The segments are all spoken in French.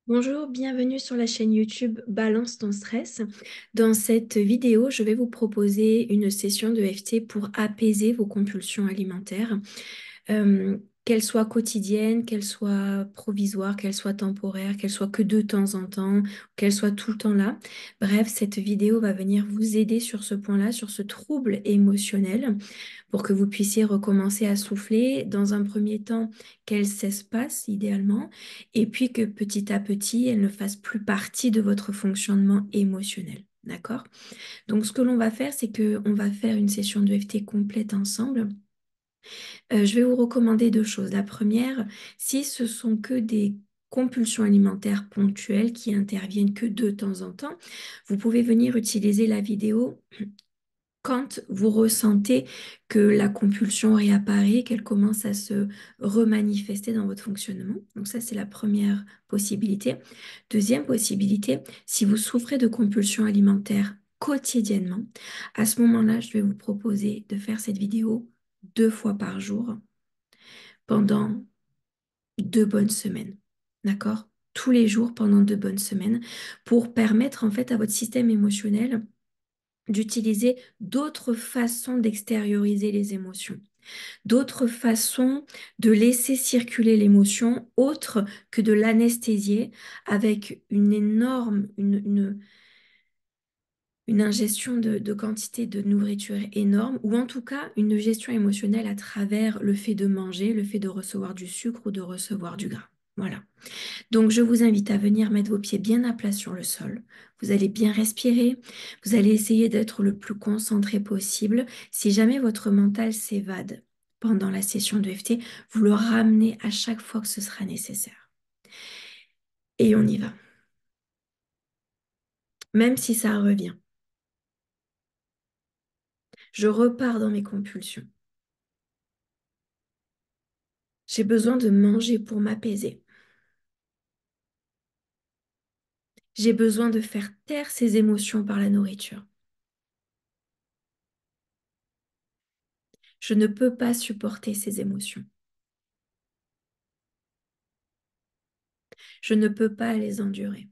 Bonjour, bienvenue sur la chaîne YouTube Balance ton stress. Dans cette vidéo, je vais vous proposer une session de FT pour apaiser vos compulsions alimentaires, qu'elles soient quotidiennes, qu'elles soient provisoires, qu'elles soient temporaires, qu'elles soient que de temps en temps, qu'elles soient tout le temps là. Bref, cette vidéo va venir vous aider sur ce point-là, sur ce trouble émotionnel, pour que vous puissiez recommencer à souffler. Dans un premier temps, qu'elle s'espace idéalement, et puis que petit à petit, elle ne fasse plus partie de votre fonctionnement émotionnel. D'accord? Donc, ce que l'on va faire, c'est qu'on va faire une session de FT complète ensemble. Je vais vous recommander deux choses. La première, si ce sont que des compulsions alimentaires ponctuelles qui interviennent que de temps en temps, vous pouvez venir utiliser la vidéo quand vous ressentez que la compulsion réapparaît, qu'elle commence à se remanifester dans votre fonctionnement. Donc ça, c'est la première possibilité. Deuxième possibilité, si vous souffrez de compulsions alimentaires quotidiennement, à ce moment-là, je vais vous proposer de faire cette vidéo 2 fois par jour pendant 2 bonnes semaines. D'accord? Tous les jours pendant 2 bonnes semaines pour permettre en fait à votre système émotionnel d'utiliser d'autres façons d'extérioriser les émotions, d'autres façons de laisser circuler l'émotion autre que de l'anesthésier avec une ingestion de quantité de nourriture énorme, ou en tout cas une gestion émotionnelle à travers le fait de manger, le fait de recevoir du sucre ou de recevoir du gras. Voilà. Donc, je vous invite à venir mettre vos pieds bien à plat sur le sol. Vous allez bien respirer. Vous allez essayer d'être le plus concentré possible. Si jamais votre mental s'évade pendant la session de FT, vous le ramenez à chaque fois que ce sera nécessaire. Et on y va. Même si ça revient. Je repars dans mes compulsions. J'ai besoin de manger pour m'apaiser. J'ai besoin de faire taire ces émotions par la nourriture. Je ne peux pas supporter ces émotions. Je ne peux pas les endurer.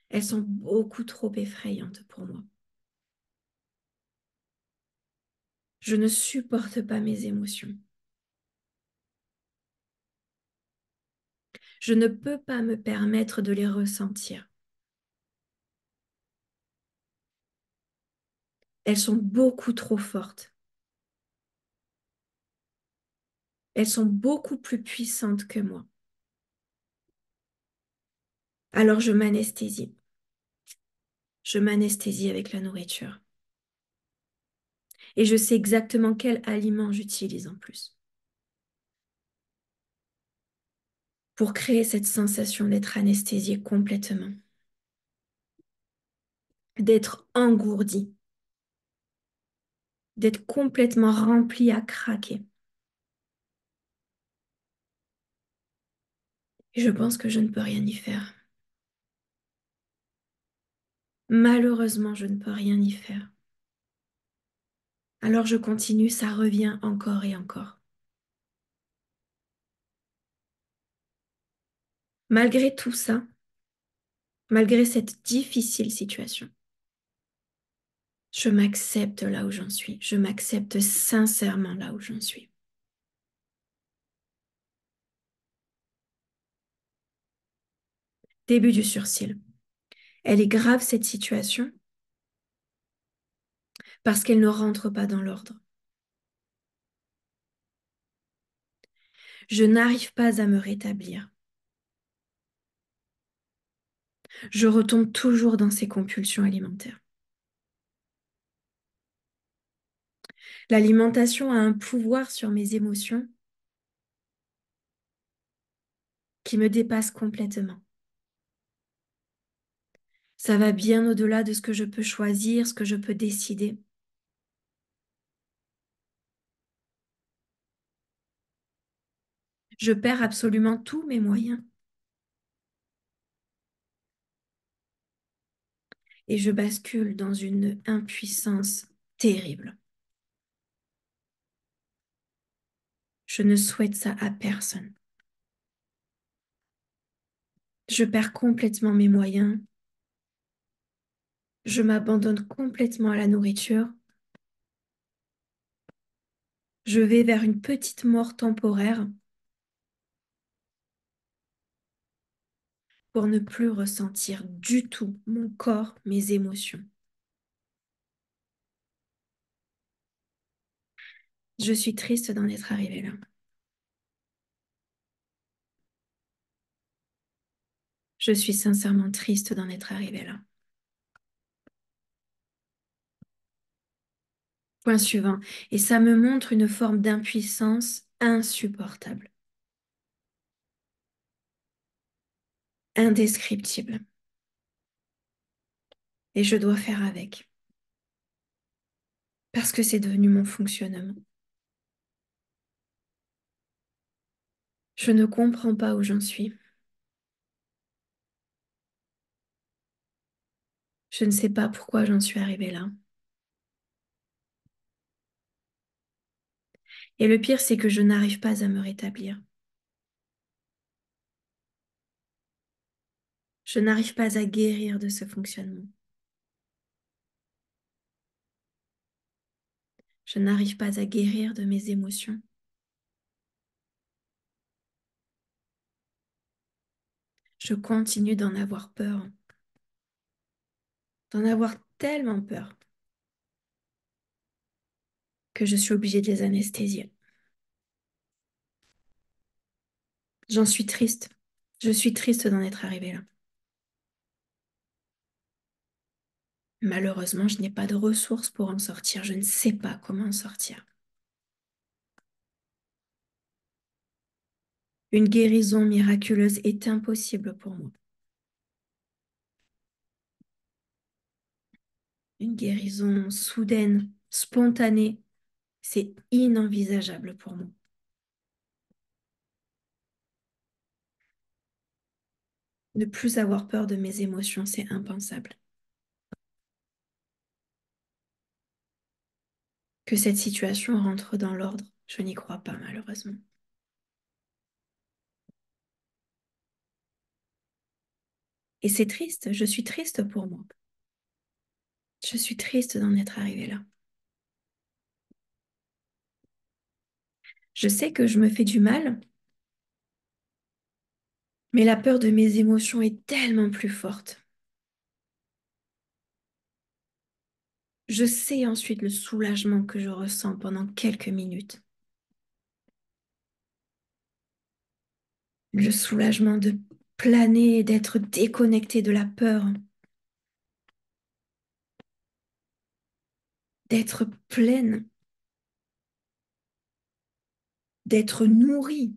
Elles sont beaucoup trop effrayantes pour moi. Je ne supporte pas mes émotions. Je ne peux pas me permettre de les ressentir. Elles sont beaucoup trop fortes. Elles sont beaucoup plus puissantes que moi. Alors je m'anesthésie. Je m'anesthésie avec la nourriture. Et je sais exactement quel aliment j'utilise en plus pour créer cette sensation d'être anesthésié complètement, d'être engourdi, d'être complètement rempli à craquer. Et je pense que je ne peux rien y faire. Malheureusement, je ne peux rien y faire. Alors je continue, ça revient encore et encore. Malgré tout ça, malgré cette difficile situation, je m'accepte là où j'en suis. Je m'accepte sincèrement là où j'en suis. Début du sursis. Elle est grave cette situation parce qu'elle ne rentre pas dans l'ordre. Je n'arrive pas à me rétablir. Je retombe toujours dans ces compulsions alimentaires. L'alimentation a un pouvoir sur mes émotions qui me dépasse complètement. Ça va bien au-delà de ce que je peux choisir, ce que je peux décider. Je perds absolument tous mes moyens et je bascule dans une impuissance terrible. Je ne souhaite ça à personne. Je perds complètement mes moyens. Je m'abandonne complètement à la nourriture. Je vais vers une petite mort temporaire pour ne plus ressentir du tout mon corps, mes émotions. Je suis triste d'en être arrivée là. Je suis sincèrement triste d'en être arrivée là. Point suivant. Et ça me montre une forme d'impuissance insupportable, indescriptible. Et je dois faire avec, parce que c'est devenu mon fonctionnement. Je ne comprends pas où j'en suis. Je ne sais pas pourquoi j'en suis arrivée là. Et le pire, c'est que je n'arrive pas à me rétablir. Je n'arrive pas à guérir de ce fonctionnement. Je n'arrive pas à guérir de mes émotions. Je continue d'en avoir peur, d'en avoir tellement peur que je suis obligée de les anesthésier. J'en suis triste. Je suis triste d'en être arrivée là. Malheureusement, je n'ai pas de ressources pour en sortir. Je ne sais pas comment en sortir. Une guérison miraculeuse est impossible pour moi. Une guérison soudaine, spontanée, c'est inenvisageable pour moi. Ne plus avoir peur de mes émotions, c'est impensable. Que cette situation rentre dans l'ordre, je n'y crois pas malheureusement. Et c'est triste, je suis triste pour moi. Je suis triste d'en être arrivée là. Je sais que je me fais du mal, mais la peur de mes émotions est tellement plus forte. Je sais ensuite le soulagement que je ressens pendant quelques minutes. Le soulagement de planer et d'être déconnecté de la peur, d'être pleine, d'être nourrie.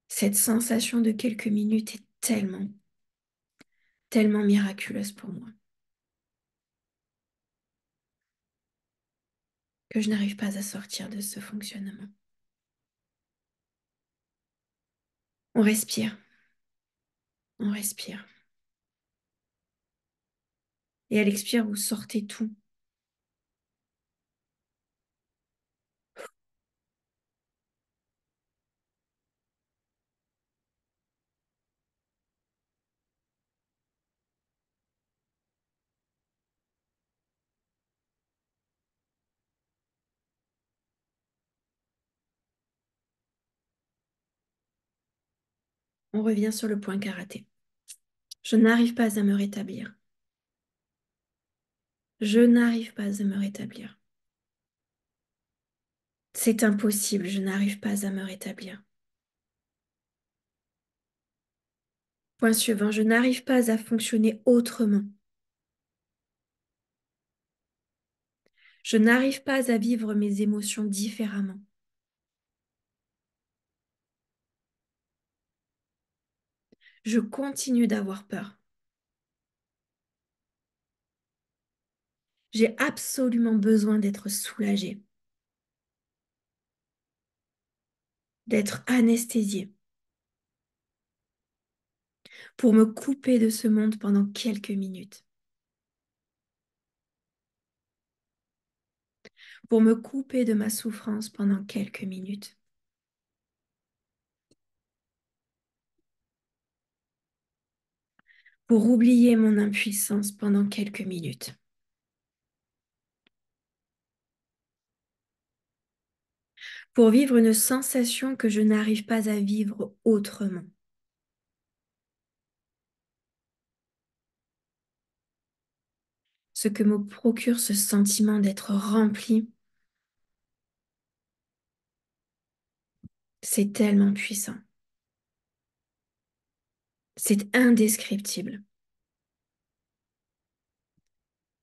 Cette sensation de quelques minutes est tellement, tellement miraculeuse pour moi que je n'arrive pas à sortir de ce fonctionnement. On respire, on respire. Et à l'expire, vous sortez tout. On revient sur le point karaté. Je n'arrive pas à me rétablir. Je n'arrive pas à me rétablir. C'est impossible, je n'arrive pas à me rétablir. Point suivant, je n'arrive pas à fonctionner autrement. Je n'arrive pas à vivre mes émotions différemment. Je continue d'avoir peur. J'ai absolument besoin d'être soulagée, d'être anesthésiée pour me couper de ce monde pendant quelques minutes, pour me couper de ma souffrance pendant quelques minutes. pour oublier mon impuissance pendant quelques minutes, pour vivre une sensation que je n'arrive pas à vivre autrement. Ce que me procure ce sentiment d'être rempli, c'est tellement puissant. C'est indescriptible.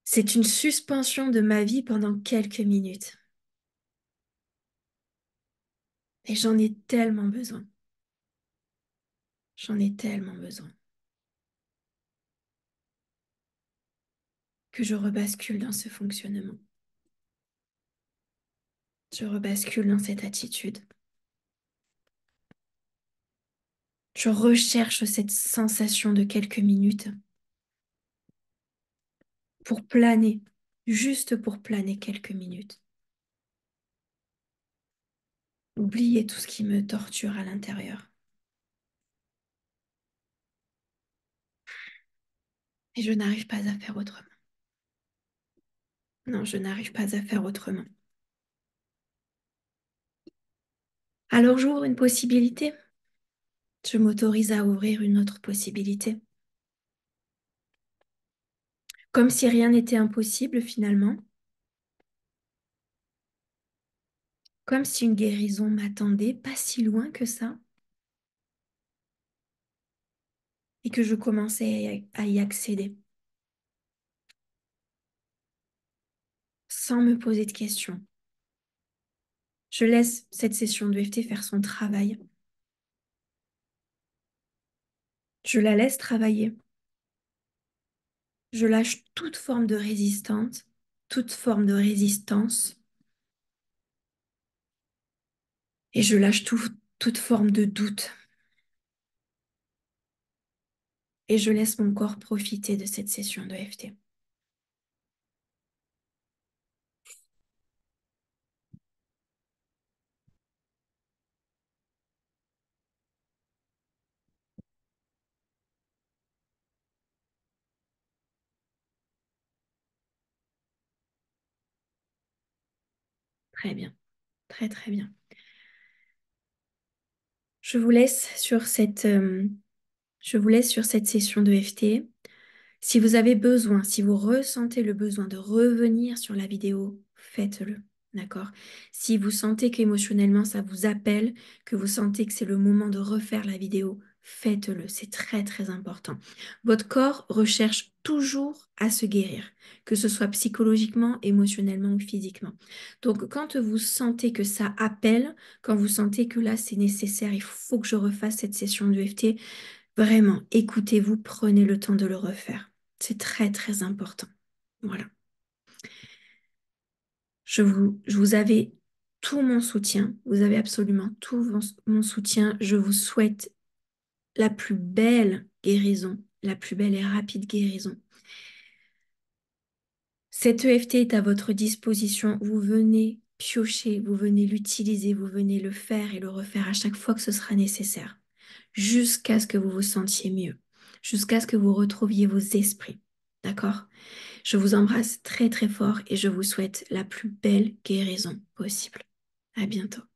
C'est une suspension de ma vie pendant quelques minutes. Et j'en ai tellement besoin. J'en ai tellement besoin que je rebascule dans ce fonctionnement. Je rebascule dans cette attitude. Je recherche cette sensation de quelques minutes pour planer, juste pour planer quelques minutes. Oublier tout ce qui me torture à l'intérieur. Et je n'arrive pas à faire autrement. Non, je n'arrive pas à faire autrement. Alors j'ouvre une possibilité. Je m'autorise à ouvrir une autre possibilité. Comme si rien n'était impossible finalement. Comme si une guérison m'attendait, pas si loin que ça. Et que je commençais à y accéder. Sans me poser de questions. Je laisse cette session de EFT faire son travail. Je la laisse travailler. Je lâche toute forme de résistance, toute forme de résistance. Et je lâche toute forme de doute. Et je laisse mon corps profiter de cette session de EFT. Très bien, très très bien. Je vous laisse sur je vous laisse sur cette session de EFT. Si vous avez besoin, si vous ressentez le besoin de revenir sur la vidéo, faites-le. D'accord? Si vous sentez qu'émotionnellement ça vous appelle, que vous sentez que c'est le moment de refaire la vidéo, faites-le. C'est très très important. Votre corps recherche toujours à se guérir, que ce soit psychologiquement, émotionnellement ou physiquement. Donc quand vous sentez que ça appelle, quand vous sentez que là c'est nécessaire, il faut que je refasse cette session de EFT, vraiment, écoutez-vous, prenez le temps de le refaire. C'est très, très important. Voilà. Je vous avais tout mon soutien. Vous avez absolument tout mon soutien. Je vous souhaite la plus belle guérison, la plus belle et rapide guérison. Cet EFT est à votre disposition. Vous venez piocher, vous venez l'utiliser, vous venez le faire et le refaire à chaque fois que ce sera nécessaire, jusqu'à ce que vous vous sentiez mieux, jusqu'à ce que vous retrouviez vos esprits. D'accord? Je vous embrasse très très fort et je vous souhaite la plus belle guérison possible. À bientôt.